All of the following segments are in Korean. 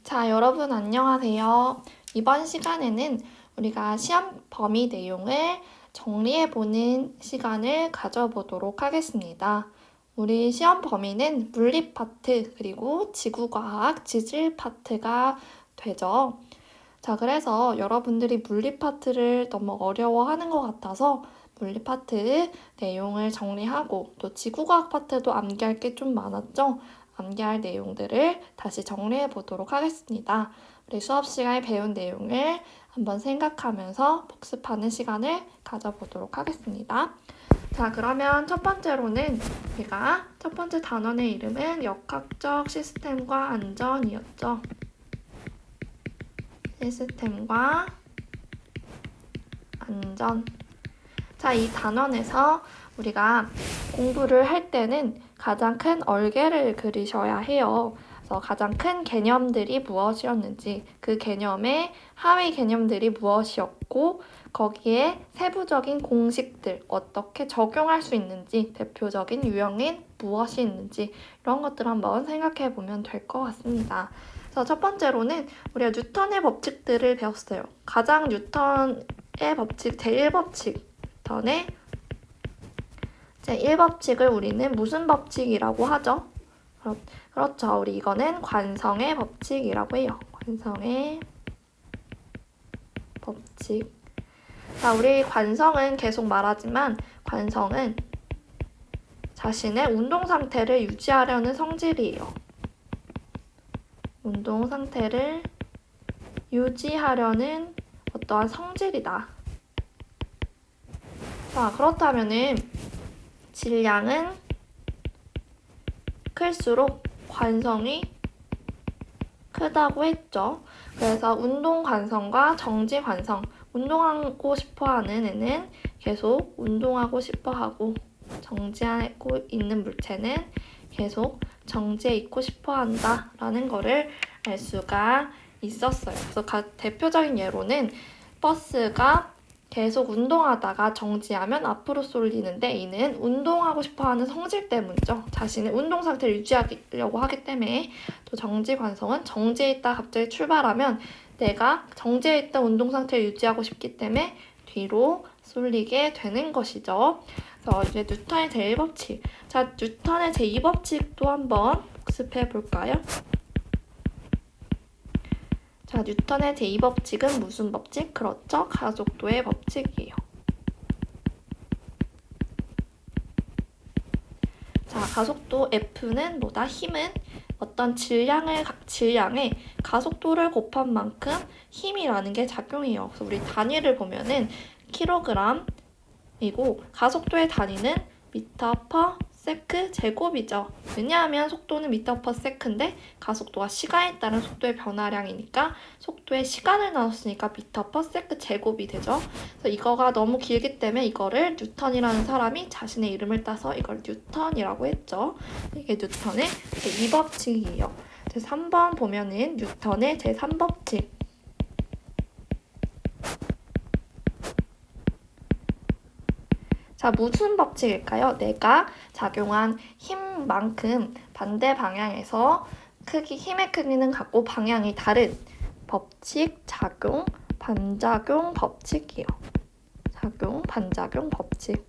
자, 여러분 안녕하세요. 이번 시간에는 우리가 시험 범위 내용을 정리해보는 시간을 가져보도록 하겠습니다. 우리 시험 범위는 물리 파트 그리고 지구과학, 지질 파트가 되죠. 자, 그래서 여러분들이 물리 파트를 너무 어려워하는 것 같아서 물리 파트 내용을 정리하고 또 지구과학 파트도 암기할 게 좀 많았죠? 암기할 내용들을 다시 정리해 보도록 하겠습니다. 우리 수업 시간에 배운 내용을 한번 생각하면서 복습하는 시간을 가져보도록 하겠습니다. 자, 그러면 첫 번째로는 우리가 첫 번째 단원의 이름은 역학적 시스템과 안전이었죠. 시스템과 안전. 자, 이 단원에서 우리가 공부를 할 때는 가장 큰 얼개를 그리셔야 해요. 그래서 가장 큰 개념들이 무엇이었는지, 그 개념의 하위 개념들이 무엇이었고, 거기에 세부적인 공식들, 어떻게 적용할 수 있는지, 대표적인 유형인 무엇이 있는지, 이런 것들 한번 생각해 보면 될 것 같습니다. 그래서 첫 번째로는 우리가 뉴턴의 법칙들을 배웠어요. 가장 뉴턴의 법칙, 제1법칙, 뉴턴의 제1법칙을 우리는 무슨 법칙이라고 하죠? 그렇죠. 우리 이거는 관성의 법칙이라고 해요. 관성의 법칙. 자, 우리 관성은 계속 말하지만 관성은 자신의 운동 상태를 유지하려는 성질이에요. 운동 상태를 유지하려는 어떠한 성질이다. 자, 그렇다면은 질량은 클수록 관성이 크다고 했죠. 그래서 운동 관성과 정지 관성, 운동하고 싶어하는 애는 계속 운동하고 싶어하고 정지하고 있는 물체는 계속 정지해 있고 싶어한다 라는 거를 알 수가 있었어요. 그래서 대표적인 예로는 버스가 계속 운동하다가 정지하면 앞으로 쏠리는데 이는 운동하고 싶어하는 성질 때문이죠. 자신의 운동 상태를 유지하려고 하기 때문에 또 정지 관성은 정지해 있다 갑자기 출발하면 내가 정지해 있다 운동 상태를 유지하고 싶기 때문에 뒤로 쏠리게 되는 것이죠. 그래서 이제 뉴턴의 제1법칙. 자, 뉴턴의 제2법칙도 한번 복습해 볼까요? 자, 뉴턴의 제2법칙은 무슨 법칙? 그렇죠. 가속도의 법칙이에요. 자, 가속도 F는 뭐다? 힘은 어떤 질량의 가속도를 곱한 만큼 힘이라는 게 작용해요. 그래서 우리 단위를 보면은 킬로그램이고 가속도의 단위는 미터 퍼 세크 제곱이죠. 왜냐하면 속도는 미터 퍼 세크인데 가속도가 시간에 따른 속도의 변화량이니까 속도의 시간을 나눴으니까 미터 퍼 세크 제곱이 되죠. 그래서 이거가 너무 길기 때문에 이거를 뉴턴이라는 사람이 자신의 이름을 따서 이걸 뉴턴이라고 했죠. 이게 뉴턴의 제2법칙이에요. 제3번 보면은 뉴턴의 제3법칙. 자, 무슨 법칙일까요? 내가 작용한 힘만큼 반대 방향에서 힘의 크기는 같고 방향이 다른 법칙, 작용, 반작용 법칙이요. 작용, 반작용 법칙.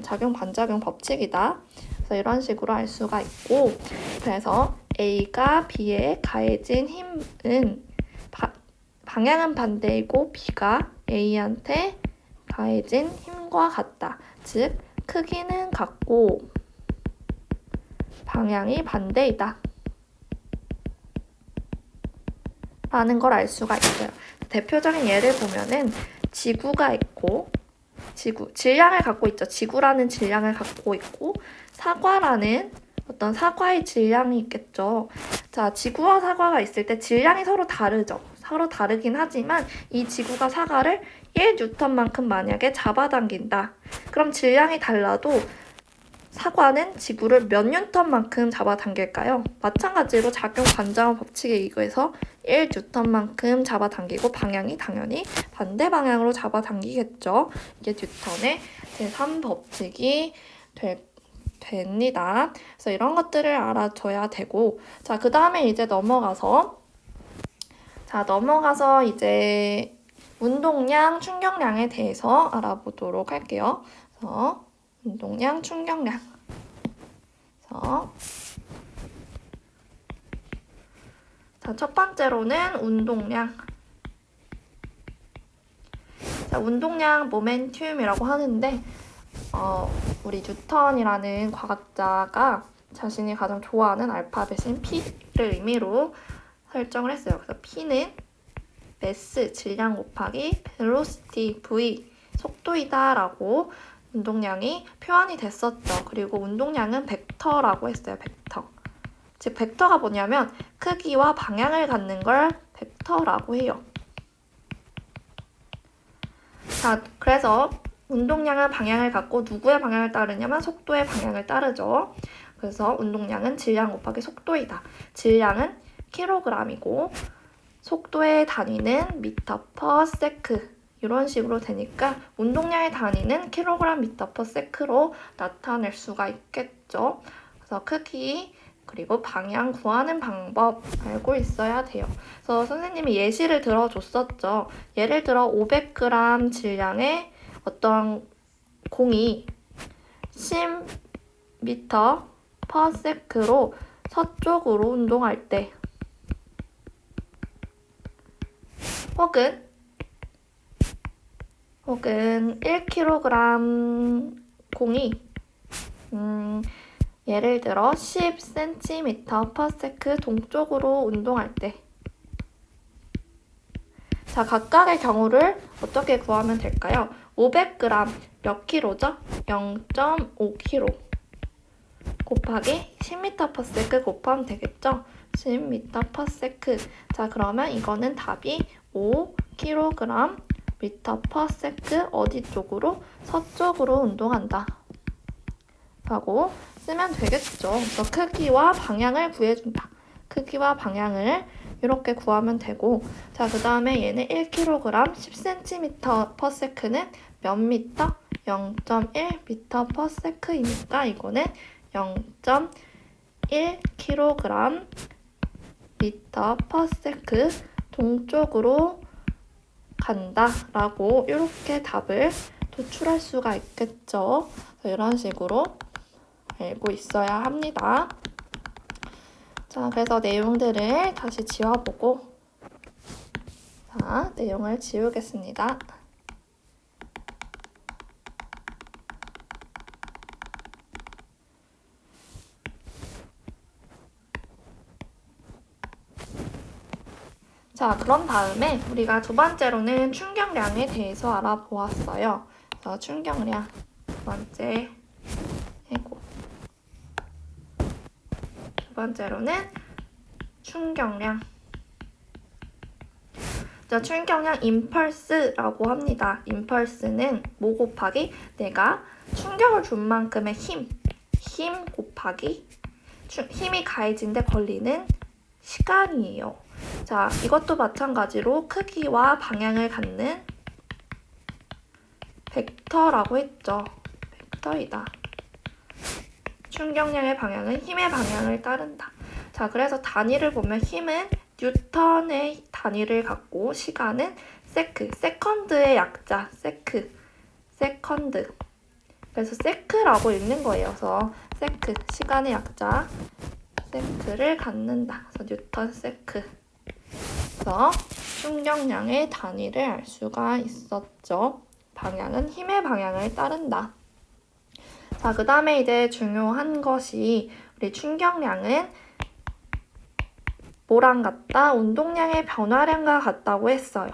작용, 반작용 법칙이다. 그래서 이런 식으로 알 수가 있고, 그래서 A가 B에 가해진 힘은 방향은 반대이고 B가 A한테 가해진 힘과 같다. 즉, 크기는 같고 방향이 반대이다. 라는 걸 알 수가 있어요. 대표적인 예를 보면은 지구가 있고 질량을 갖고 있죠. 지구라는 질량을 갖고 있고 사과라는 어떤 사과의 질량이 있겠죠. 자, 지구와 사과가 있을 때 질량이 서로 다르죠. 서로 다르긴 하지만 이 지구가 사과를 1뉴턴만큼 만약에 잡아당긴다. 그럼 질량이 달라도 사과는 지구를 몇 뉴턴만큼 잡아당길까요? 마찬가지로 작용 반작용 법칙에 의거해서 1뉴턴만큼 잡아당기고 방향이 당연히 반대 방향으로 잡아당기겠죠. 이게 뉴턴의 제3법칙이 됩니다. 그래서 이런 것들을 알아줘야 되고, 자, 그 다음에 이제 넘어가서 이제 운동량, 충격량에 대해서 알아보도록 할게요. 그래서 운동량, 충격량. 그래서 자, 첫 번째로는 운동량. 자, 운동량 모멘텀이라고 하는데 우리 뉴턴이라는 과학자가 자신이 가장 좋아하는 알파벳인 P를 의미로 설정을 했어요. 그래서 P는 mass, 질량 곱하기 velocity, v, 속도이다 라고 운동량이 표현이 됐었죠. 그리고 운동량은 벡터라고 했어요. 벡터. 즉 벡터가 뭐냐면 크기와 방향을 갖는 걸 벡터라고 해요. 자, 그래서 운동량은 방향을 갖고 누구의 방향을 따르냐면 속도의 방향을 따르죠. 그래서 운동량은 질량 곱하기 속도이다. 질량은 킬로그램이고 속도의 단위는 미터 퍼 세크. 이런 식으로 되니까 운동량의 단위는 킬로그램 미터 퍼 세크로 나타낼 수가 있겠죠. 그래서 크기 그리고 방향 구하는 방법 알고 있어야 돼요. 그래서 선생님이 예시를 들어줬었죠. 예를 들어 500g 질량의 어떤 공이 10m per sec로 서쪽으로 운동할 때 혹은 1kg 공이 예를 들어 10cm per sec 동쪽으로 운동할 때 자, 각각의 경우를 어떻게 구하면 될까요? 500g 몇 킬로죠? 0.5kg 곱하기 10m per sec 곱하면 되겠죠? 10m per sec. 자, 그러면 이거는 답이 5kg 미터 per sec 어디 쪽으로? 서쪽으로 운동한다 라고 쓰면 되겠죠. 그래서 크기와 방향을 구해준다. 크기와 방향을 이렇게 구하면 되고, 자, 그 다음에 얘는 1kg 10cm per sec는 몇 미터? 0.1m per sec이니까 이거는 0.1kg 미터 per sec 동쪽으로 간다 라고 이렇게 답을 도출할 수가 있겠죠. 이런 식으로 알고 있어야 합니다. 자, 그래서 내용들을 다시 지워보고 자, 내용을 지우겠습니다. 자, 그런 다음에 우리가 두 번째로는 충격량에 대해서 알아보았어요. 그래서 충격량 두 번째 해고. 두 번째로는 충격량. 자, 충격량 임펄스라고 합니다. 임펄스는 뭐 곱하기 내가 충격을 준 만큼의 힘 곱하기 힘이 가해진데 걸리는 시간이에요. 자, 이것도 마찬가지로 크기와 방향을 갖는 벡터라고 했죠. 벡터이다. 충격량의 방향은 힘의 방향을 따른다. 자, 그래서 단위를 보면 힘은 뉴턴의 단위를 갖고 시간은 세크, 세컨드의 약자, 세컨드. 그래서 세크라고 읽는 거예요. 그래서 세크, 시간의 약자, 세크를 갖는다. 그래서 뉴턴 세크. 그래서 충격량의 단위를 알 수가 있었죠. 방향은 힘의 방향을 따른다. 자, 그 다음에 이제 중요한 것이 우리 충격량은 뭐랑 같다? 운동량의 변화량과 같다고 했어요.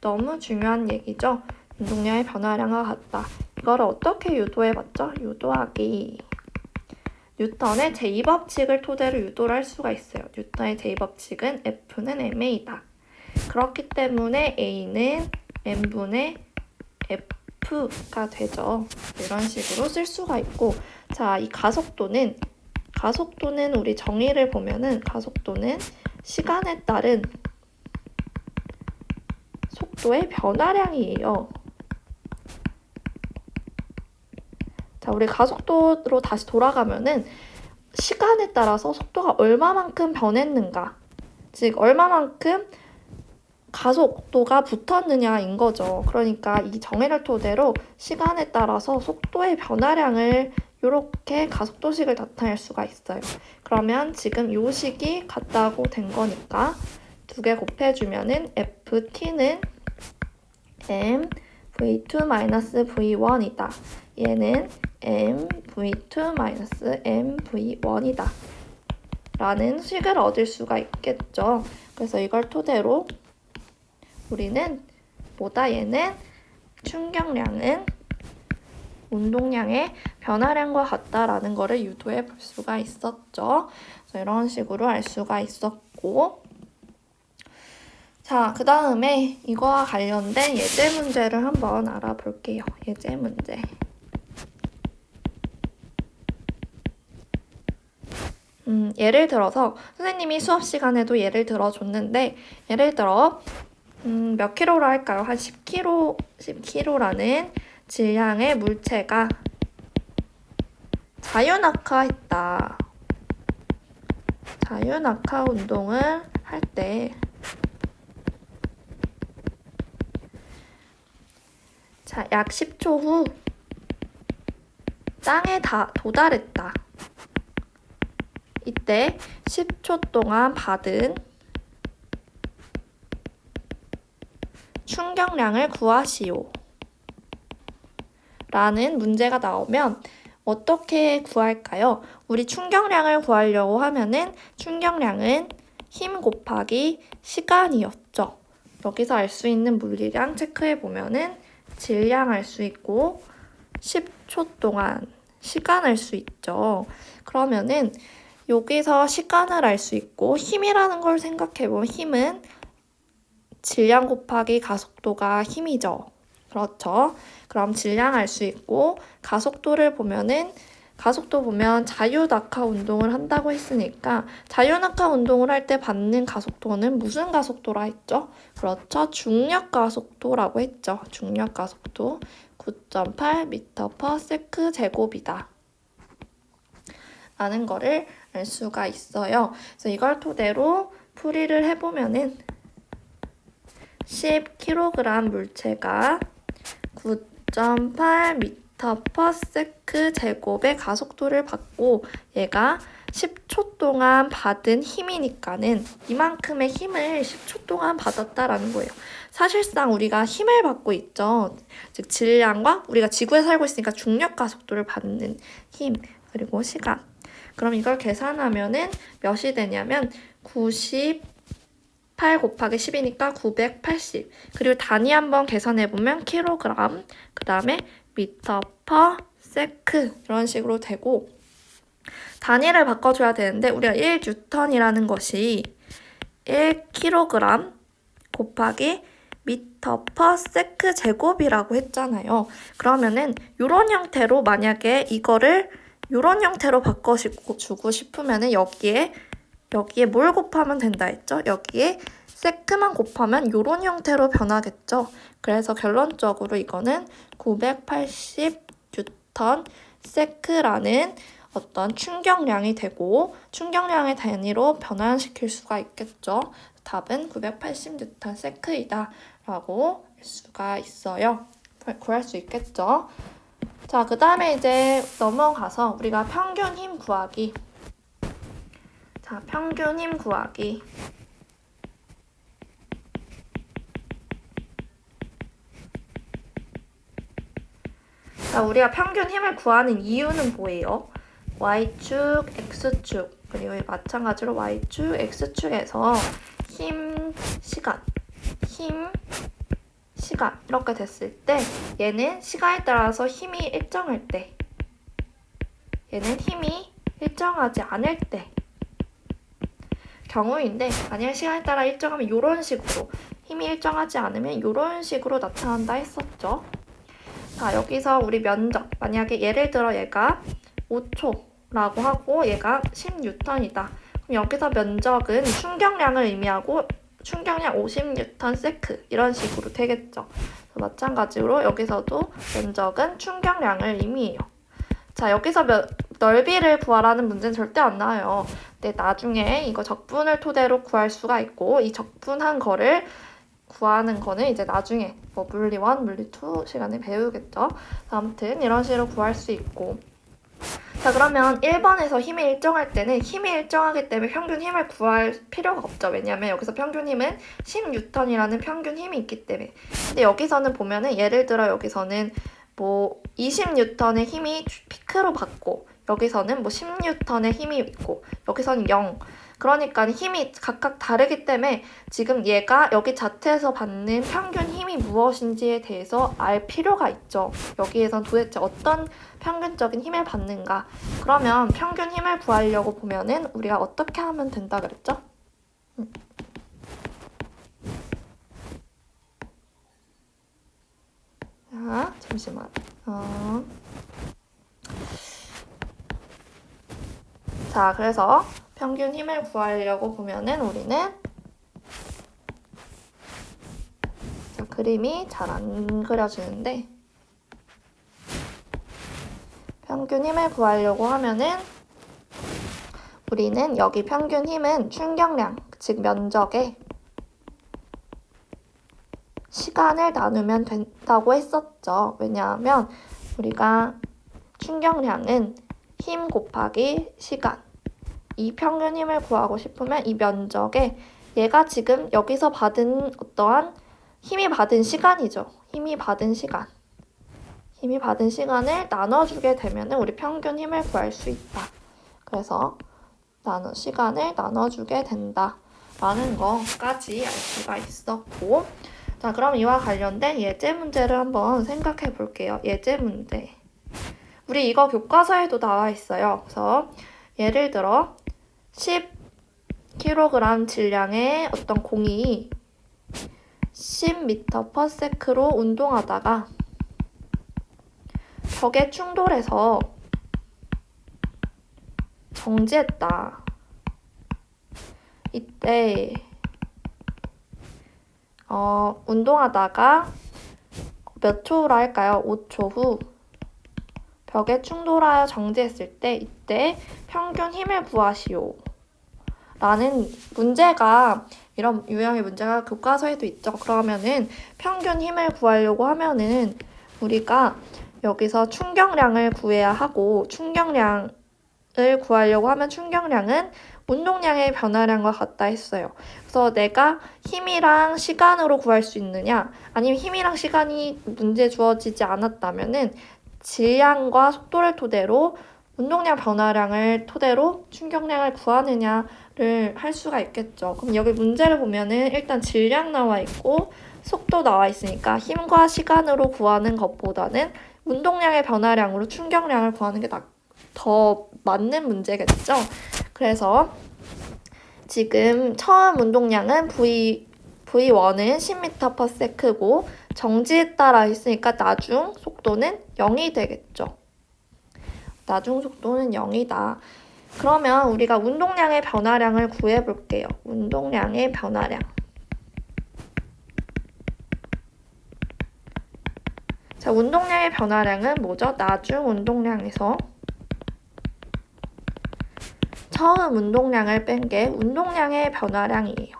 너무 중요한 얘기죠. 운동량의 변화량과 같다. 이거를 어떻게 유도해봤죠? 유도하기. 뉴턴의 제2법칙을 토대로 유도를 할 수가 있어요. 뉴턴의 제2법칙은 F는 ma다. 그렇기 때문에 A는 m분의 F가 되죠. 이런 식으로 쓸 수가 있고, 자, 이 가속도는 우리 정의를 보면은 가속도는 시간에 따른 속도의 변화량이에요. 자, 우리 가속도로 다시 돌아가면은 시간에 따라서 속도가 얼마만큼 변했는가, 즉 얼마만큼 가속도가 붙었느냐인 거죠. 그러니까 이 정의를 토대로 시간에 따라서 속도의 변화량을 이렇게 가속도식을 나타낼 수가 있어요. 그러면 지금 요 식이 같다고 된 거니까 두 개 곱해주면은 ft는 m v2-v1이다. 얘는 m v2-m v1이다. 라는 식을 얻을 수가 있겠죠. 그래서 이걸 토대로 우리는 얘는 충격량은 운동량의 변화량과 같다라는 거를 유도해 볼 수가 있었죠. 그래서 이런 식으로 알 수가 있었고, 자, 그 다음에 이거와 관련된 예제 문제를 한번 알아볼게요. 예제 문제. 예를 들어서 선생님이 수업 시간에도 예를 들어줬는데, 예를 들어 몇 킬로로 할까요? 한 10kg라는 질량의 물체가 자유낙하했다. 자유낙하 운동을 할 때, 자, 약 10초 후 땅에 도달했다. 이때 10초 동안 받은 충격량을 구하시오. 라는 문제가 나오면 어떻게 구할까요? 우리 충격량을 구하려고 하면은 충격량은 힘 곱하기 시간이었죠. 여기서 알 수 있는 물리량 체크해 보면은 질량 알 수 있고 10초 동안 시간 알 수 있죠. 그러면은 여기서 시간을 알 수 있고 힘이라는 걸 생각해 보면 힘은 질량 곱하기 가속도가 힘이죠. 그렇죠. 그럼 질량 알 수 있고 가속도를 보면은 가속도 보면 자유낙하 운동을 한다고 했으니까 자유낙하 운동을 할 때 받는 가속도는 무슨 가속도라 했죠? 그렇죠. 중력 가속도라고 했죠. 중력 가속도 9.8m/s 제곱이다. 라는 거를 알 수가 있어요. 그래서 이걸 토대로 풀이를 해보면은 10kg 물체가 9.8m/s 제곱의 가속도를 받고 얘가 10초 동안 받은 힘이니까는 이만큼의 힘을 10초 동안 받았다라는 거예요. 사실상 우리가 힘을 받고 있죠. 즉 질량과 우리가 지구에 살고 있으니까 중력 가속도를 받는 힘 그리고 시간. 그럼 이걸 계산하면은 몇이 되냐면 98 곱하기 10이니까 980. 그리고 단위 한번 계산해보면 킬로그램, 그 다음에 미터 퍼 세크 이런 식으로 되고 단위를 바꿔줘야 되는데 우리가 1뉴턴이라는 것이 1kg 곱하기 미터 퍼 세크 제곱이라고 했잖아요. 그러면은 이런 형태로 만약에 이거를 이런 형태로 바꿔주고 싶으면은 여기에 뭘 곱하면 된다 했죠? 여기에 세크만 곱하면 이런 형태로 변하겠죠? 그래서 결론적으로 이거는 980뉴턴 세크라는 어떤 충격량이 되고 충격량의 단위로 변환시킬 수가 있겠죠? 답은 980뉴턴 세크이다 라고 할 수가 있어요. 구할 수 있겠죠? 자, 그 다음에 이제 넘어가서 우리가 평균 힘 구하기. 자, 평균 힘 구하기. 자, 우리가 평균 힘을 구하는 이유는 뭐예요? Y축, X축, 그리고 마찬가지로 Y축, X축에서 힘, 시간 이렇게 됐을 때 얘는 시간에 따라서 힘이 일정할 때 얘는 힘이 일정하지 않을 때 경우인데 만약 시간에 따라 일정하면 이런 식으로 힘이 일정하지 않으면 이런 식으로 나타난다 했었죠. 자, 여기서 우리 면적 만약에 예를 들어 얘가 5초라고 하고 얘가 10뉴턴이다. 그럼 여기서 면적은 충격량을 의미하고 충격량 50뉴턴 세크 이런 식으로 되겠죠. 마찬가지로 여기서도 면적은 충격량을 의미해요. 자, 여기서 넓이를 구하라는 문제는 절대 안 나와요. 근데 나중에 이거 적분을 토대로 구할 수가 있고, 이 적분한 거를 구하는 거는 이제 나중에 뭐 물리 1, 물리 2 시간에 배우겠죠. 아무튼 이런 식으로 구할 수 있고. 자, 그러면 1번에서 힘이 일정할 때는 힘이 일정하기 때문에 평균 힘을 구할 필요가 없죠. 왜냐면 여기서 평균 힘은 10N이라는 평균 힘이 있기 때문에. 근데 여기서는 보면은 예를 들어 여기서는 뭐 20N의 힘이 피크로 받고 여기서는 뭐 10N의 힘이 있고 여기서는 0. 그러니까 힘이 각각 다르기 때문에 지금 얘가 여기 자체에서 받는 평균 힘이 무엇인지에 대해서 알 필요가 있죠. 여기에선 도대체 어떤 평균적인 힘을 받는가. 그러면 평균 힘을 구하려고 보면은 우리가 어떻게 하면 된다 그랬죠? 자, 잠시만. 자, 그래서 평균 힘을 구하려고 보면은 우리는 그림이 잘 안 그려지는데 평균 힘을 구하려고 하면은 우리는 여기 평균 힘은 충격량, 즉 면적에 시간을 나누면 된다고 했었죠. 왜냐하면 우리가 충격량은 힘 곱하기 시간, 이 평균 힘을 구하고 싶으면 이 면적에 얘가 지금 여기서 받은 어떠한 힘이 받은 시간이죠. 힘이 받은 시간을 나눠주게 되면 우리 평균 힘을 구할 수 있다. 그래서 시간을 나눠주게 된다 라는 거까지 알 수가 있었고, 자, 그럼 이와 관련된 예제 문제를 한번 생각해 볼게요. 예제 문제. 우리 이거 교과서에도 나와 있어요. 그래서 예를 들어 10kg 질량의 어떤 공이 10m/s로 운동하다가 벽에 충돌해서 정지했다. 이때 운동하다가 몇 초로 할까요? 5초 후 벽에 충돌하여 정지했을 때 이때 평균 힘을 구하시오 라는 문제가, 이런 유형의 문제가 교과서에도 있죠. 그러면은 평균 힘을 구하려고 하면은 우리가 여기서 충격량을 구해야 하고, 충격량을 구하려고 하면 충격량은 운동량의 변화량과 같다 했어요. 그래서 내가 힘이랑 시간으로 구할 수 있느냐, 아니면 힘이랑 시간이 문제 주어지지 않았다면은 질량과 속도를 토대로 운동량 변화량을 토대로 충격량을 구하느냐를 할 수가 있겠죠. 그럼 여기 문제를 보면은 일단 질량 나와 있고 속도 나와 있으니까 힘과 시간으로 구하는 것보다는 운동량의 변화량으로 충격량을 구하는 게 더 맞는 문제겠죠. 그래서 지금 처음 운동량은 V1은 10m/s고 정지했다라 했으니까 나중 속도는 0이 되겠죠. 나중 속도는 0이다. 그러면 우리가 운동량의 변화량을 구해볼게요. 운동량의 변화량. 자, 운동량의 변화량은 뭐죠? 나중 운동량에서 처음 운동량을 뺀 게 운동량의 변화량이에요.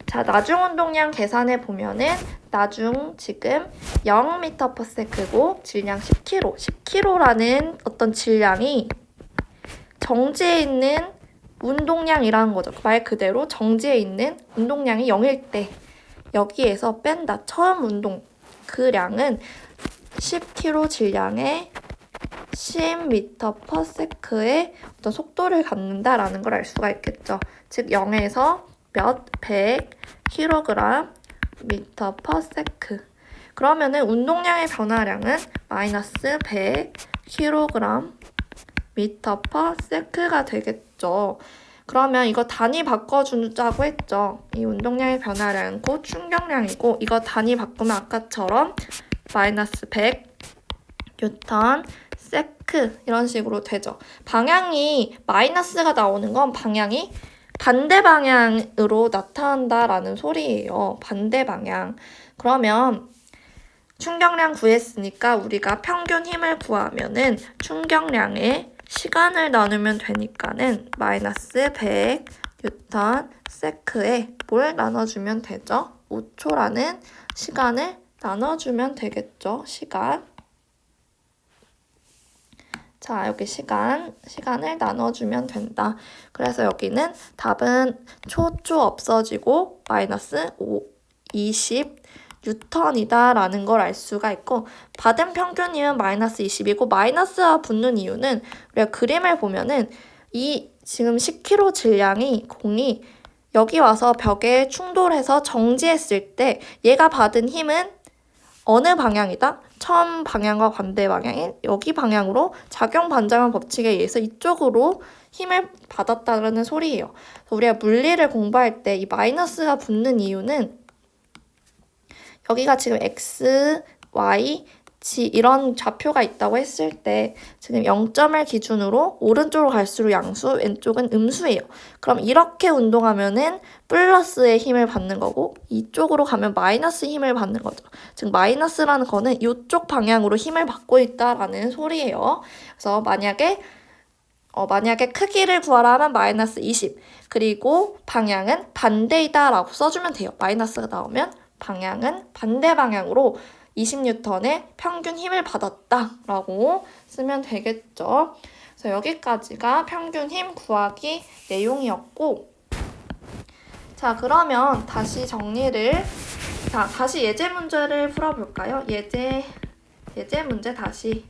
자, 나중 운동량 계산해 보면은 나중 지금 0m/s고 질량 10kg. 10kg라는 어떤 질량이 정지해 있는 운동량이라는 거죠. 말 그대로 정지해 있는 운동량이 0일 때 여기에서 뺀다. 처음 운동 그 량은 10kg 질량의 10m/s의 어떤 속도를 갖는다라는 걸 알 수가 있겠죠. 즉 0에서 몇 100kg m/s. 그러면은 운동량의 변화량은 마이너스 100kg m/s가 되겠죠. 그러면 이거 단위 바꿔주자고 했죠. 이 운동량의 변화량은 곧 충격량이고 이거 단위 바꾸면 아까처럼 마이너스 100N 세크 이런 식으로 되죠. 방향이 마이너스가 나오는 건 방향이 반대 방향으로 나타난다라는 소리예요. 반대 방향. 그러면 충격량 구했으니까 우리가 평균 힘을 구하면은 충격량의 시간을 나누면 되니까는 마이너스 100 뉴턴 세크에 뭘 나눠주면 되죠? 5초라는 시간을 나눠주면 되겠죠? 시간. 자, 여기 시간을 나눠주면 된다. 그래서 여기는 답은 초 없어지고 마이너스 20 뉴턴이다 라는 걸 알 수가 있고, 받은 평균이면 마이너스 20이고 마이너스가 붙는 이유는 우리가 그림을 보면은 이 지금 10kg 질량이 공이 여기 와서 벽에 충돌해서 정지했을 때 얘가 받은 힘은 어느 방향이다? 처음 방향과 반대 방향인 여기 방향으로 작용 반작용 법칙에 의해서 이쪽으로 힘을 받았다는 소리예요. 우리가 물리를 공부할 때 이 마이너스가 붙는 이유는 여기가 지금 x, y, g 이런 좌표가 있다고 했을 때 지금 0점을 기준으로 오른쪽으로 갈수록 양수, 왼쪽은 음수예요. 그럼 이렇게 운동하면은 플러스의 힘을 받는 거고 이쪽으로 가면 마이너스 힘을 받는 거죠. 즉 마이너스라는 거는 이쪽 방향으로 힘을 받고 있다라는 소리예요. 그래서 만약에 크기를 구하라 하면 마이너스 20 그리고 방향은 반대이다 라고 써주면 돼요. 마이너스가 나오면 방향은 반대 방향으로 20N의 평균 힘을 받았다 라고 쓰면 되겠죠. 그래서 여기까지가 평균 힘 구하기 내용이었고, 자 그러면 다시 다시 예제 문제를 풀어볼까요? 예제 문제 다시.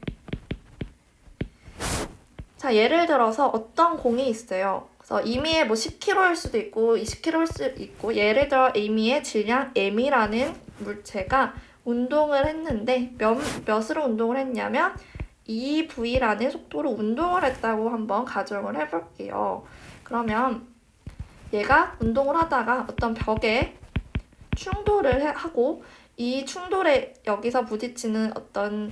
자 예를 들어서 어떤 공이 있어요. 그래서 임의의 10kg일 수도 있고 20kg일 수도 있고, 예를 들어 임의의 질량 m이라는 물체가 운동을 했는데 몇으로 운동을 했냐면 2v라는 속도로 운동을 했다고 한번 가정을 해볼게요. 그러면 얘가 운동을 하다가 어떤 벽에 충돌을 하고 이 충돌에 여기서 부딪히는 어떤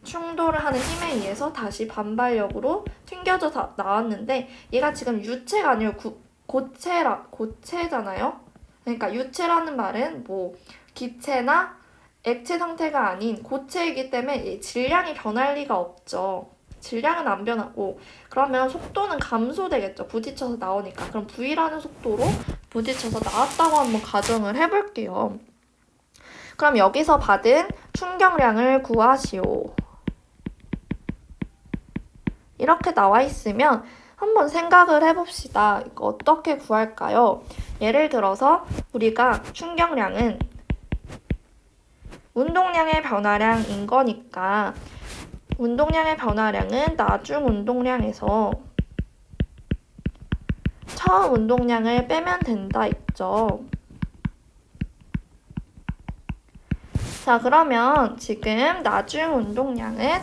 충돌을 하는 힘에 의해서 다시 반발력으로 튕겨져 나왔는데 얘가 지금 유체가 아니고 고체잖아요. 그러니까 유체라는 말은 기체나 액체 상태가 아닌 고체이기 때문에 질량이 변할 리가 없죠. 질량은 안 변하고 그러면 속도는 감소되겠죠. 부딪혀서 나오니까. 그럼 V라는 속도로 부딪혀서 나왔다고 한번 가정을 해볼게요. 그럼 여기서 받은 충격량을 구하시오. 이렇게 나와 있으면 한번 생각을 해봅시다. 이거 어떻게 구할까요? 예를 들어서 우리가 충격량은 운동량의 변화량인 거니까 운동량의 변화량은 나중 운동량에서 처음 운동량을 빼면 된다 있죠. 자 그러면 지금 나중 운동량은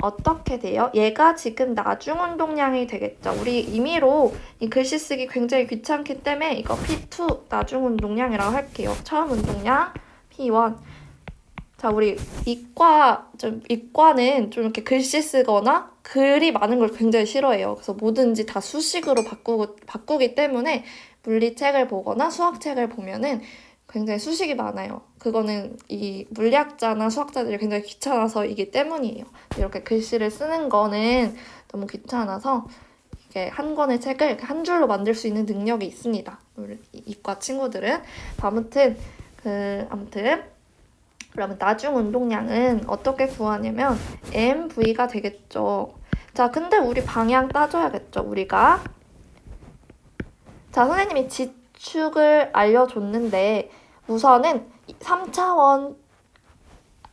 어떻게 돼요? 얘가 지금 나중 운동량이 되겠죠. 우리 임의로 이 글씨 쓰기 굉장히 귀찮기 때문에 이거 P2 나중 운동량이라고 할게요. 처음 운동량 P1. 자, 우리 이과는 좀 이렇게 글씨 쓰거나 글이 많은 걸 굉장히 싫어해요. 그래서 뭐든지 다 수식으로 바꾸기 때문에 물리책을 보거나 수학책을 보면은 굉장히 수식이 많아요. 그거는 이 물리학자나 수학자들이 굉장히 귀찮아서이기 때문이에요. 이렇게 글씨를 쓰는 거는 너무 귀찮아서 이게 한 권의 책을 한 줄로 만들 수 있는 능력이 있습니다. 이과 친구들은. 아무튼 그러면 나중 운동량은 어떻게 구하냐면 MV가 되겠죠. 자, 근데 우리 방향 따져야겠죠. 우리가 자, 선생님이 지축을 알려줬는데 우선은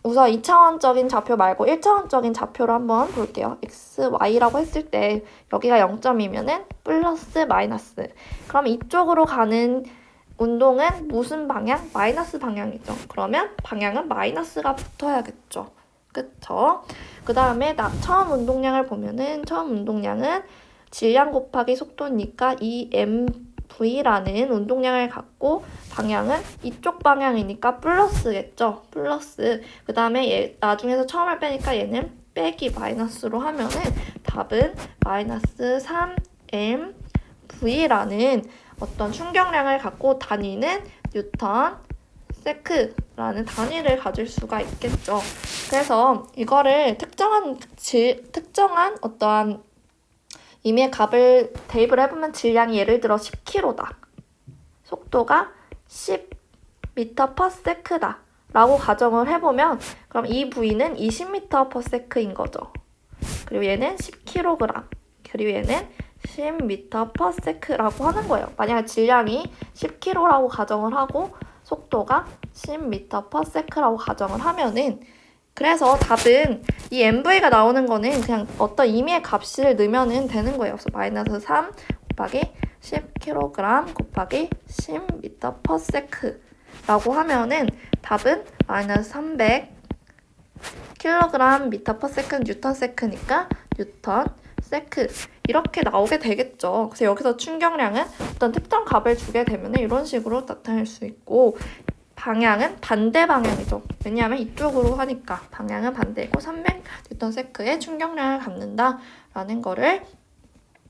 2차원적인 좌표 말고 1차원적인 좌표로 한번 볼게요. x, y라고 했을 때 여기가 0점이면은 플러스 마이너스. 그럼 이쪽으로 가는 운동은 무슨 방향? 마이너스 방향이죠. 그러면 방향은 마이너스가 붙어야겠죠. 그쵸? 그 다음에 처음 운동량을 보면은 처음 운동량은 질량 곱하기 속도니까 이 MV라는 운동량을 갖고 방향은 이쪽 방향이니까 플러스겠죠. 플러스. 그 다음에 나중에서 처음을 빼니까 얘는 빼기 마이너스로 하면은 답은 마이너스 3MV라는 어떤 충격량을 갖고 다니는 뉴턴 세크 라는 단위를 가질 수가 있겠죠. 그래서 이거를 특정한 어떠한 임의의 값을 대입을 해보면 질량이 예를 들어 10km다. 속도가 10m/s다. 라고 가정을 해보면 그럼 이 부위는 20m/s인 거죠. 그리고 얘는 10kg. 그리고 얘는 10m/s라고 하는 거예요. 만약에 질량이 10kg라고 가정을 하고 속도가 10m/s라고 가정을 하면은 그래서 답은 이 MV가 나오는 거는 그냥 어떤 임의의 값을 넣으면 되는 거예요. 그래서 마이너스 3 곱하기 10kg 곱하기 10m/s 라고 하면은 답은 마이너스 300 kg m/s 뉴턴 세크니까 뉴턴 세크 이렇게 나오게 되겠죠. 그래서 여기서 충격량은 어떤 특정 값을 주게 되면 이런 식으로 나타낼 수 있고 방향은 반대 방향이죠. 왜냐하면 이쪽으로 하니까 방향은 반대고 300 뉴턴 세크의 충격량을 갖는다라는 거를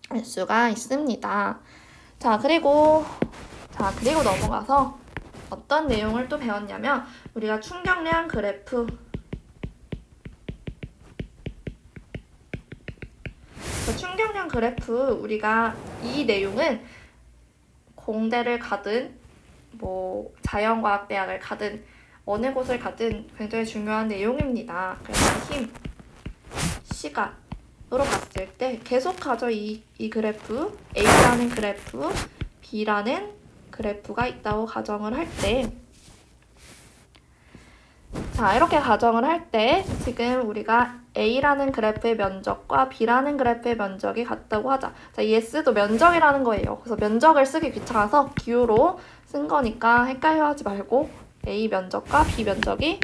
알 수가 있습니다. 그리고 넘어가서 어떤 내용을 또 배웠냐면 우리가 충격량 그래프 충격량 그래프 우리가 이 내용은 공대를 가든 뭐 자연과학대학을 가든 어느 곳을 가든 굉장히 중요한 내용입니다. 그래서 힘, 시간으로 봤을 때 계속 가져 이 그래프 A라는 그래프, B라는 그래프가 있다고 가정을 할 때 이렇게 가정을 할 때 지금 우리가 A라는 그래프의 면적과 B라는 그래프의 면적이 같다고 하자. 이 S도 면적이라는 거예요. 그래서 면적을 쓰기 귀찮아서 기호로 쓴 거니까 헷갈려하지 말고 A 면적과 B 면적이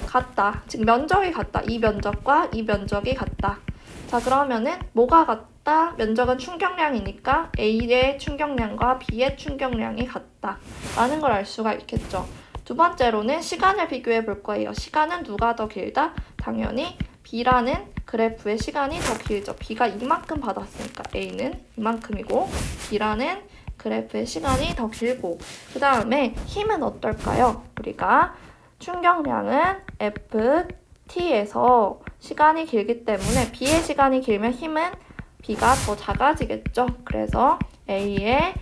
같다. 즉 면적이 같다. 이 면적과 이 면적이 같다. 그러면은 뭐가 같다? 면적은 충격량이니까 A의 충격량과 B의 충격량이 같다. 라는 걸 알 수가 있겠죠. 두 번째로는 시간을 비교해 볼 거예요. 시간은 누가 더 길다? 당연히 B라는 그래프의 시간이 더 길죠. B가 이만큼 받았으니까 A는 이만큼이고 B라는 그래프의 시간이 더 길고 그 다음에 힘은 어떨까요? 우리가 충격량은 FT에서 시간이 길기 때문에 B의 시간이 길면 힘은 B가 더 작아지겠죠. 그래서 A의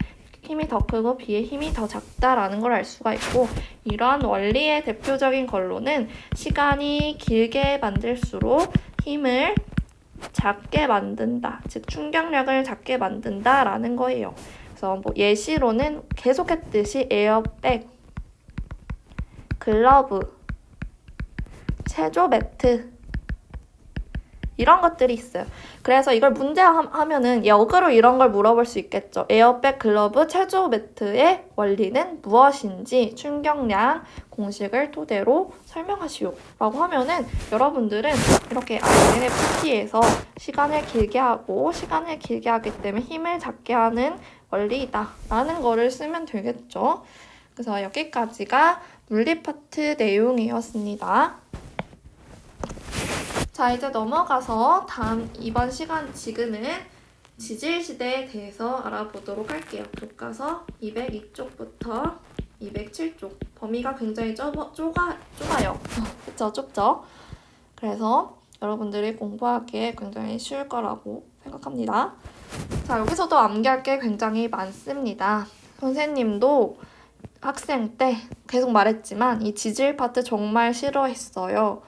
힘이 더 크고 B의 힘이 더 작다라는 걸 알 수가 있고 이러한 원리의 대표적인 걸로는 시간이 길게 만들수록 힘을 작게 만든다. 즉 충격력을 작게 만든다라는 거예요. 그래서 뭐 예시로는 계속했듯이 에어백, 글러브, 체조 매트 이런 것들이 있어요. 그래서 이걸 문제하면은 역으로 이런 걸 물어볼 수 있겠죠. 에어백, 글러브, 체조 매트의 원리는 무엇인지 충격량 공식을 토대로 설명하시오. 라고 하면은 여러분들은 이렇게 INFT에서 시간을 길게 하기 때문에 힘을 작게 하는 원리이다. 라는 거를 쓰면 되겠죠. 그래서 여기까지가 물리 파트 내용이었습니다. 이제 넘어가서 이번 시간 지금은 지질시대에 대해서 알아보도록 할게요. 교과서 202쪽부터 207쪽. 범위가 굉장히 좁아요. 그쵸? 좁죠? 그래서 여러분들이 공부하기에 굉장히 쉬울 거라고 생각합니다. 여기서도 암기할 게 굉장히 많습니다. 선생님도 학생 때 계속 말했지만 이 지질 파트 정말 싫어했어요.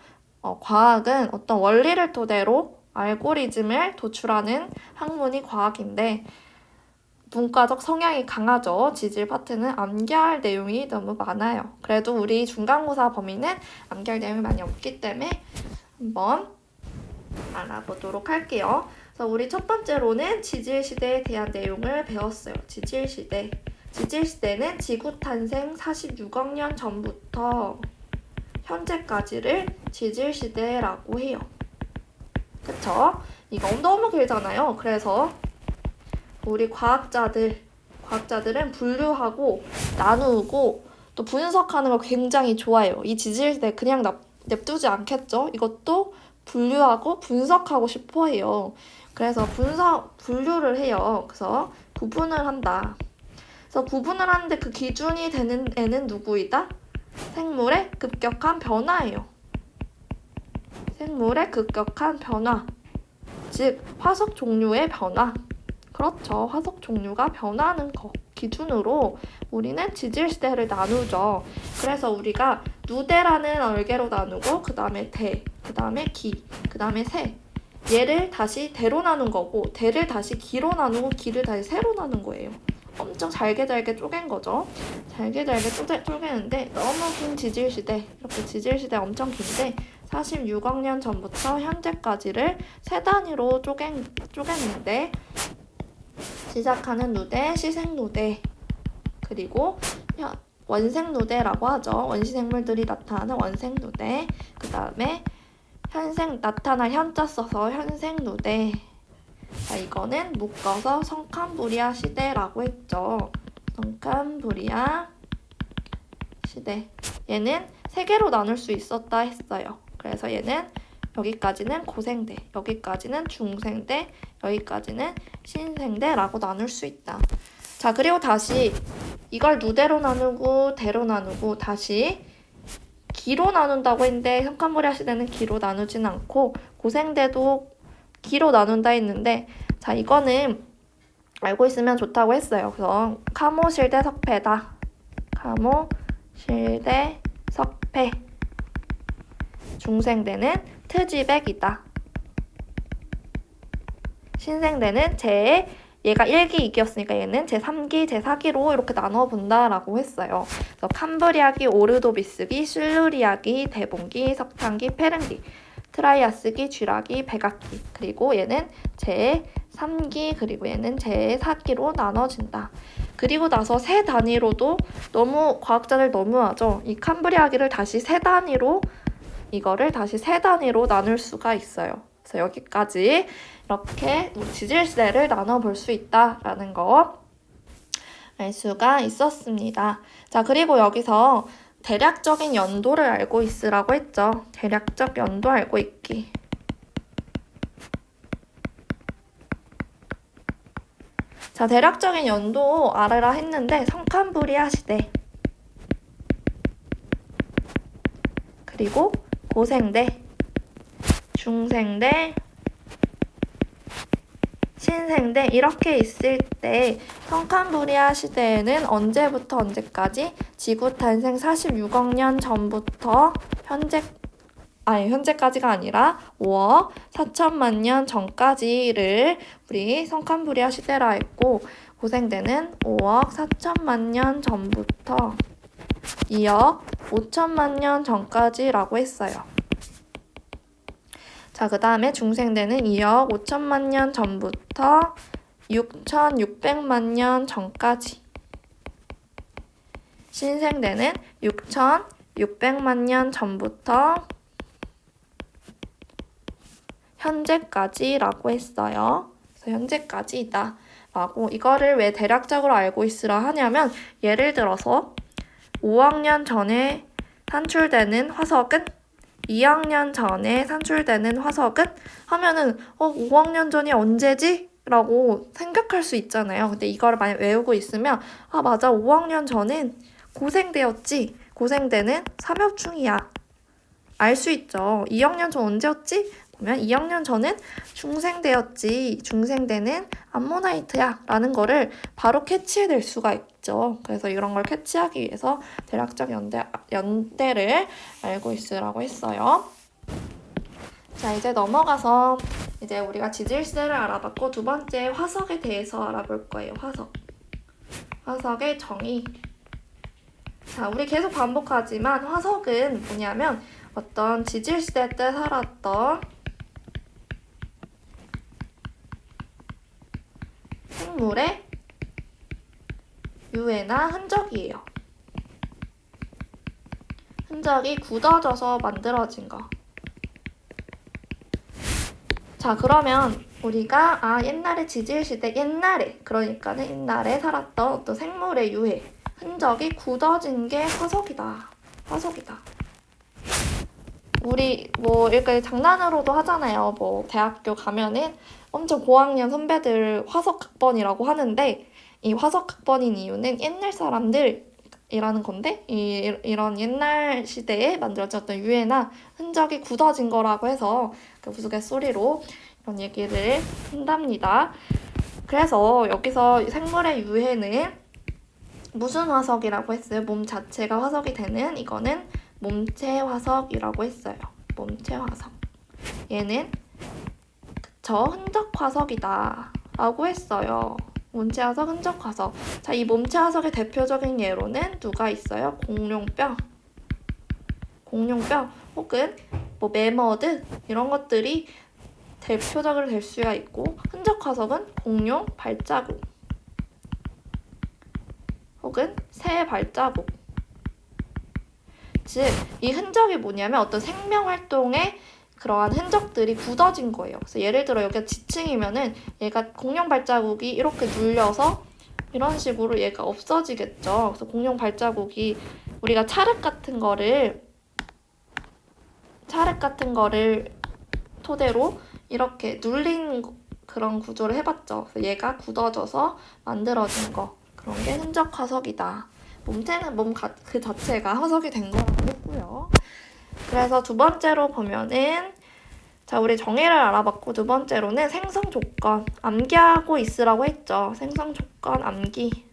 과학은 어떤 원리를 토대로 알고리즘을 도출하는 학문이 과학인데 문과적 성향이 강하죠. 지질 파트는 암기할 내용이 너무 많아요. 그래도 우리 중간고사 범위는 암기할 내용이 많이 없기 때문에 한번 알아보도록 할게요. 그래서 우리 첫 번째로는 지질시대에 대한 내용을 배웠어요. 지질시대는 지구 탄생 46억 년 전부터 현재까지를 지질시대라고 해요. 그쵸? 이거 너무 길잖아요. 그래서 우리 과학자들은 분류하고 나누고 또 분석하는 걸 굉장히 좋아해요. 이 지질시대 그냥 냅두지 않겠죠? 이것도 분류하고 분석하고 싶어 해요. 그래서 분류를 해요. 그래서 구분을 한다. 그래서 구분을 하는데 그 기준이 되는 애는 누구이다? 생물의 급격한 변화예요. 생물의 급격한 변화. 즉, 화석 종류의 변화. 그렇죠. 화석 종류가 변하는 거 기준으로 우리는 지질시대를 나누죠. 그래서 우리가 누대라는 얼개로 나누고 그 다음에 대, 그 다음에 기, 그 다음에 세. 얘를 다시 대로 나눈 거고 대를 다시 기로 나누고 기를 다시 세로 나눈 거예요. 엄청 잘게 쪼갠 거죠. 잘게 쪼개는데 너무 긴 지질시대, 이렇게 지질시대 엄청 긴데 46억 년 전부터 현재까지를 세 단위로 쪼갰는데 시작하는 누대, 시생누대, 그리고 원생누대라고 하죠. 원시생물들이 나타나는 원생누대, 그 다음에 나타날 현자 써서 현생누대. 자, 이거는 묶어서 성캄브리아 시대라고 했죠. 성캄브리아 시대. 얘는 세 개로 나눌 수 있었다 했어요. 그래서 얘는 여기까지는 고생대, 여기까지는 중생대, 여기까지는 신생대라고 나눌 수 있다. 자, 그리고 다시 이걸 누대로 나누고 대로 나누고 다시 기로 나눈다고 했는데 성캄브리아 시대는 기로 나누진 않고 고생대도 기로 나눈다 했는데, 자, 이거는 알고 있으면 좋다고 했어요. 그래서 카모실대 석패다. 카모실대 석패. 중생대는 트지백이다. 신생대는 얘가 1기, 2기였으니까 얘는 제3기, 제4기로 이렇게 나눠본다라고 했어요. 그래서 캄브리아기, 오르도비스기, 실루리아기, 대봉기, 석탄기, 페른기, 트라이아스기, 쥐라기, 백악기, 그리고 얘는 제3기, 그리고 얘는 제4기로 나눠진다. 그리고 나서 세 단위로도 너무 과학자들 너무하죠. 이 캄브리아기를 다시 세 단위로 나눌 수가 있어요. 그래서 여기까지 이렇게 우리 지질시대를 나눠볼 수 있다라는 거 알 수가 있었습니다. 자, 그리고 여기서 대략적인 연도를 알고 있으라고 했죠. 대략적 연도 알고 있기. 자, 대략적인 연도 알아라 했는데 성캄브리아 시대, 그리고 고생대, 중생대, 신생대 이렇게 있을 때 성캄브리아 시대에는 언제부터 언제까지? 지구 탄생 46억 년 전부터 현재까지가 아니라 5억 4천만 년 전까지를 우리 성캄브리아 시대라 했고, 고생대는 5억 4천만 년 전부터 2억 5천만 년 전까지라고 했어요. 자, 그 다음에 중생대는 2억 5천만 년 전부터 6,600만 년 전까지. 신생대는 6,600만 년 전부터 현재까지라고 했어요. 그래서 현재까지다 라고, 이거를 왜 대략적으로 알고 있으라 하냐면, 예를 들어서 5억 년 전에 산출되는 화석은 2억 년 전에 산출되는 화석은 하면은 5억 년 전이 언제지? 라고 생각할 수 있잖아요. 근데 이거를 만약 외우고 있으면 맞아, 5억 년 전엔 고생대였지. 고생대는 삼엽충이야. 알 수 있죠. 2억 년 전 언제였지? 보면 2억 년 전은 중생대였지. 중생대는 암모나이트야. 라는 거를 바로 캐치해낼 수가 있죠. 그래서 이런 걸 캐치하기 위해서 대략적 연대를 알고 있으라고 했어요. 자, 이제 넘어가서 이제 우리가 지질시대를 알아봤고, 두 번째 화석에 대해서 알아볼 거예요. 화석의 정의. 자, 우리 계속 반복하지만 화석은 뭐냐면 어떤 지질시대 때 살았던 생물의 유해나 흔적이에요. 흔적이 굳어져서 만들어진 거. 자, 그러면 우리가 옛날에 지질시대, 그러니까는 옛날에 살았던 어떤 생물의 유해, 흔적이 굳어진 게 화석이다. 우리 이렇게 장난으로도 하잖아요. 대학교 가면은 엄청 고학년 선배들 화석학번이라고 하는데, 이 화석학번인 이유는 옛날 사람들, 이라는 건데 이런 옛날 시대에 만들어졌던 유해나 흔적이 굳어진 거라고 해서 그 우스갯소리로 이런 얘기를 한답니다. 그래서 여기서 생물의 유해는 무슨 화석이라고 했어요? 몸 자체가 화석이 되는 이거는 몸체 화석이라고 했어요. 몸체 화석. 얘는 그쵸, 흔적 화석이다 라고 했어요. 몸체 화석, 흔적 화석. 자, 이 몸체 화석의 대표적인 예로는 누가 있어요? 공룡뼈 혹은 뭐 매머드 이런 것들이 대표적으로 될 수가 있고, 흔적 화석은 공룡 발자국 혹은 새 발자국. 즉, 이 흔적이 뭐냐면 어떤 생명 활동에 그러한 흔적들이 굳어진 거예요. 그래서 예를 들어 여기가 지층이면은 얘가 공룡 발자국이 이렇게 눌려서 이런 식으로 얘가 없어지겠죠. 그래서 공룡 발자국이 우리가 찰흙 같은 거를 토대로 이렇게 눌린 그런 구조를 해봤죠. 그래서 얘가 굳어져서 만들어진 거. 그런 게 흔적 화석이다. 몸체는 그 자체가 화석이 된 거라고 했고요. 그래서 두 번째로 보면은 자, 우리 정의를 알아봤고, 두 번째로는 생성 조건, 암기하고 있으라고 했죠. 생성 조건, 암기.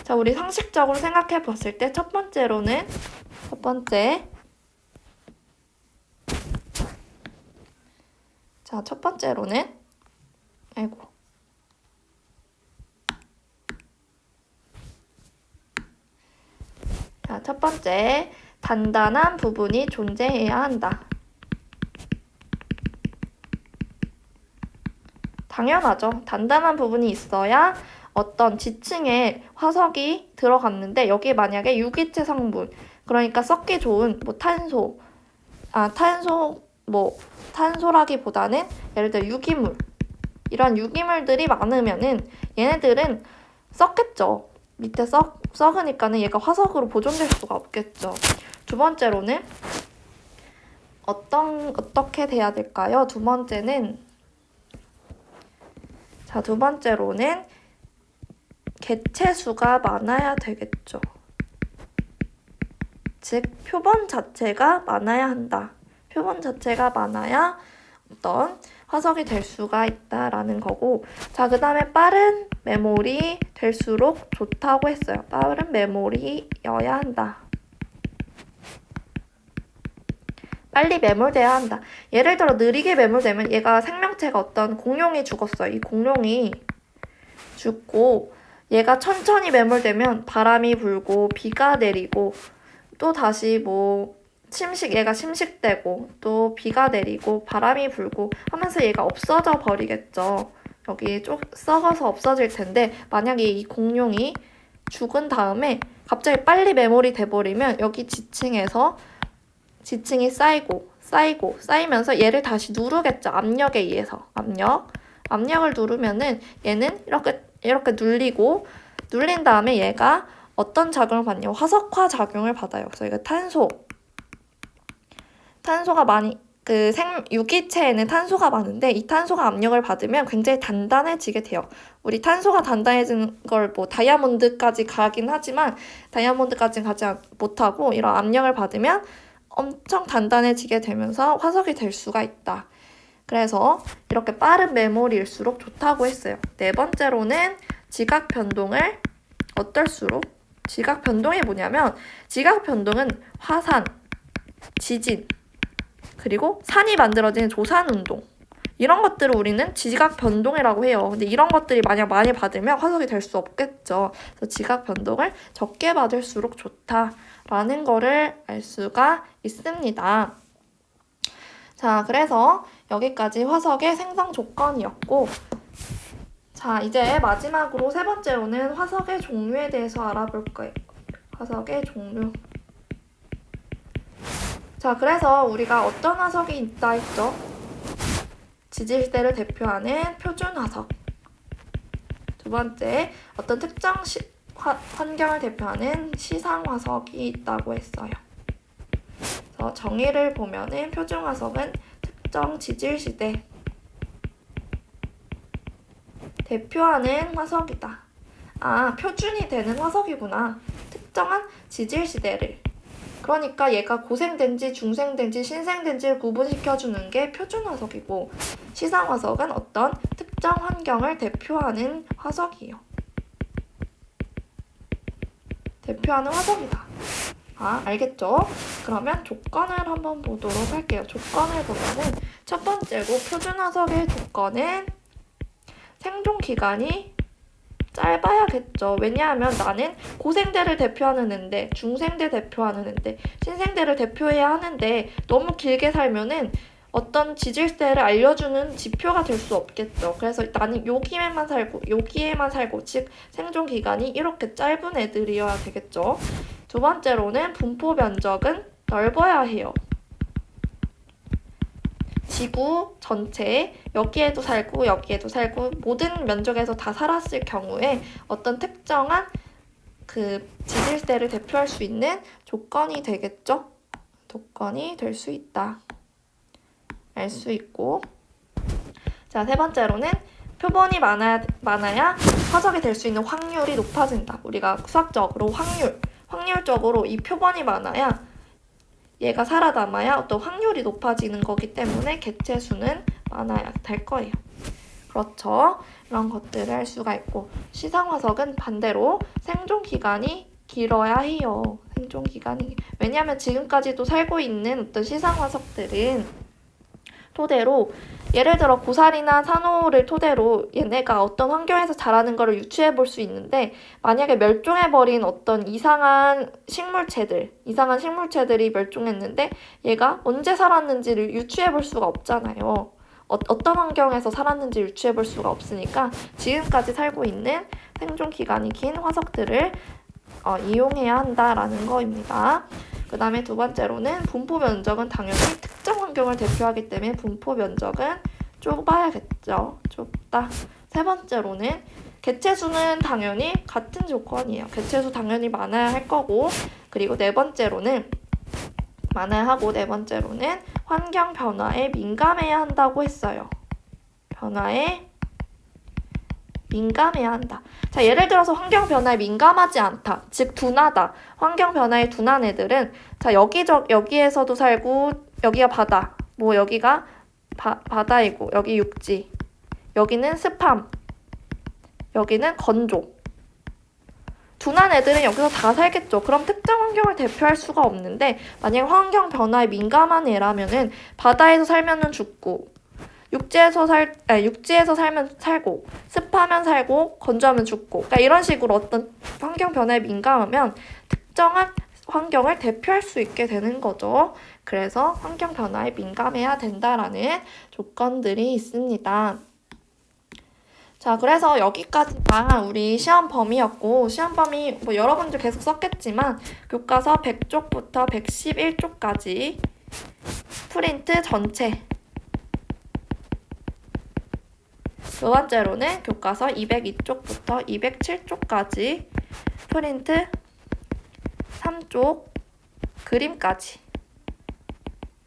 자, 우리 상식적으로 생각해 봤을 때 첫 번째로는 첫 번째, 단단한 부분이 존재해야 한다. 당연하죠. 단단한 부분이 있어야 어떤 지층에 화석이 들어갔는데 여기에 만약에 유기체 성분, 그러니까 썩기 좋은 탄소라기보다는 예를 들어 유기물, 이런 유기물들이 많으면은 얘네들은 썩겠죠. 밑에 썩으니까는 얘가 화석으로 보존될 수가 없겠죠. 두 번째로는 어떻게 돼야 될까요? 두 번째로는 개체수가 많아야 되겠죠. 즉, 표본 자체가 많아야 한다. 표본 자체가 많아야 어떤 화석이 될 수가 있다라는 거고, 자, 그 다음에 빠른 메모리 될수록 좋다고 했어요. 빠른 메모리여야 한다. 빨리 매몰돼야 한다. 예를 들어 느리게 매몰되면 얘가 생명체가 어떤 공룡이 죽었어요. 이 공룡이 죽고 얘가 천천히 매몰되면 바람이 불고 비가 내리고 또 다시 얘가 침식되고 또 비가 내리고 바람이 불고 하면서 얘가 없어져 버리겠죠. 여기 썩어서 없어질 텐데, 만약에 이 공룡이 죽은 다음에 갑자기 빨리 메모리 돼버리면 여기 지층이 쌓이면서 얘를 다시 누르겠죠. 압력에 의해서. 압력을 누르면은 얘는 이렇게 눌린 다음에 얘가 어떤 작용을 받냐면 화석화 작용을 받아요. 그래서 이거 탄소가 많이, 유기체에는 탄소가 많은데 이 탄소가 압력을 받으면 굉장히 단단해지게 돼요. 우리 탄소가 단단해지는 걸 다이아몬드까지 가긴 하지만 다이아몬드까지는 가지 못하고 이런 압력을 받으면 엄청 단단해지게 되면서 화석이 될 수가 있다. 그래서 이렇게 빠른 메모리일수록 좋다고 했어요. 네 번째로는 지각 변동을 어떨수록? 지각 변동이 뭐냐면 지각 변동은 화산, 지진, 그리고 산이 만들어지는 조산운동, 이런 것들을 우리는 지각 변동이라고 해요. 근데 이런 것들이 만약 많이 받으면 화석이 될 수 없겠죠. 그래서 지각 변동을 적게 받을수록 좋다라는 거를 알 수가 있습니다. 자, 그래서 여기까지 화석의 생성 조건이었고, 자, 이제 마지막으로 세 번째로는 화석의 종류에 대해서 알아볼 거예요. 화석의 종류. 자, 그래서 우리가 어떤 화석이 있다 했죠? 지질시대를 대표하는 표준 화석. 두 번째, 어떤 특정 환경을 대표하는 시상 화석이 있다고 했어요. 그래서 정의를 보면은 표준 화석은 특정 지질시대 대표하는 화석이다. 표준이 되는 화석이구나. 특정한 지질시대를. 그러니까 얘가 고생된지 중생된지 신생된지를 구분시켜주는 게 표준 화석이고 시상 화석은 어떤 특정 환경을 대표하는 화석이에요. 대표하는 화석이다. 알겠죠? 그러면 조건을 한번 보도록 할게요. 조건을 보면은 첫 번째고 표준 화석의 조건은 생존 기간이 짧아야겠죠. 왜냐하면 나는 고생대를 대표하는 앤데, 중생대 대표하는 앤데, 신생대를 대표해야 하는데 너무 길게 살면은 어떤 지질세를 알려주는 지표가 될 수 없겠죠. 그래서 나는 여기에만 살고, 즉 생존 기간이 이렇게 짧은 애들이어야 되겠죠. 두 번째로는 분포 면적은 넓어야 해요. 지구 전체에 여기에도 살고 여기에도 살고 모든 면적에서 다 살았을 경우에 어떤 특정한 그 지질세를 대표할 수 있는 조건이 되겠죠? 조건이 될 수 있다. 알 수 있고. 자, 세 번째로는 표본이 많아야 화석이 될 수 있는 확률이 높아진다. 우리가 수학적으로 확률적으로 이 표본이 많아야 얘가 살아남아야 어떤 확률이 높아지는 거기 때문에 개체 수는 많아야 될 거예요. 그렇죠. 이런 것들을 할 수가 있고 시상 화석은 반대로 생존 기간이 길어야 해요. 생존 기간이. 왜냐하면 지금까지도 살고 있는 어떤 시상 화석들은 토대로 예를 들어 고사리나 산호를 토대로 얘네가 어떤 환경에서 자라는 것을 유추해 볼 수 있는데 만약에 멸종해버린 어떤 이상한 식물체들이 멸종했는데 얘가 언제 살았는지를 유추해 볼 수가 없잖아요. 어떤 환경에서 살았는지 유추해 볼 수가 없으니까 지금까지 살고 있는 생존 기간이 긴 화석들을 이용해야 한다라는 거입니다. 그 다음에 두 번째로는 분포 면적은 당연히 특정 환경을 대표하기 때문에 분포 면적은 좁아야겠죠. 좁다. 세 번째로는 개체수는 당연히 같은 조건이에요. 개체수 당연히 많아야 할 거고 그리고 네 번째로는 환경 변화에 민감해야 한다고 했어요. 변화에 민감해야 한다. 자, 예를 들어서 환경 변화에 민감하지 않다. 즉 둔하다. 환경 변화에 둔한 애들은 자, 여기에서도 살고 여기가 바다. 뭐 여기가 바다이고 여기 육지. 여기는 습함. 여기는 건조. 둔한 애들은 여기서 다 살겠죠. 그럼 특정 환경을 대표할 수가 없는데 만약 환경 변화에 민감한 애라면은 바다에서 살면은 죽고 육지에서 살면 살고 습하면 살고 건조하면 죽고 그러니까 이런 식으로 어떤 환경 변화에 민감하면 특정한 환경을 대표할 수 있게 되는 거죠. 그래서 환경 변화에 민감해야 된다라는 조건들이 있습니다. 자, 그래서 여기까지가 우리 시험 범위였고 시험 범위 뭐 여러분들 계속 썼겠지만 교과서 100쪽부터 111쪽까지 프린트 전체 두 번째로는 교과서 202쪽부터 207쪽까지 프린트 3쪽 그림까지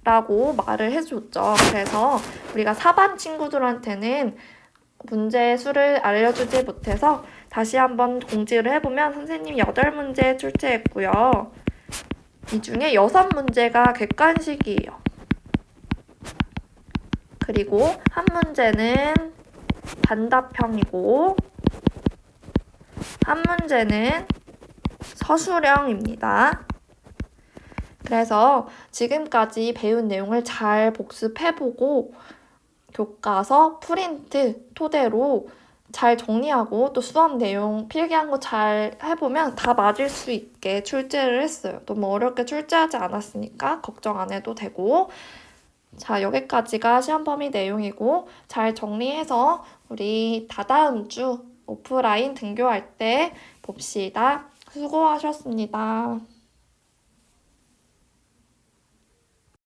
라고 말을 해줬죠. 그래서 우리가 4반 친구들한테는 문제 수를 알려주지 못해서 다시 한번 공지를 해보면 선생님이 8문제 출제했고요. 이 중에 6문제가 객관식이에요. 그리고 한 문제는 단답형이고 한 문제는 서술형입니다. 그래서 지금까지 배운 내용을 잘 복습해보고 교과서 프린트 토대로 잘 정리하고 또 수업 내용 필기한 거 잘 해보면 다 맞을 수 있게 출제를 했어요. 너무 어렵게 출제하지 않았으니까 걱정 안 해도 되고 자, 여기까지가 시험 범위 내용이고 잘 정리해서 우리 다다음 주 오프라인 등교할 때 봅시다. 수고하셨습니다.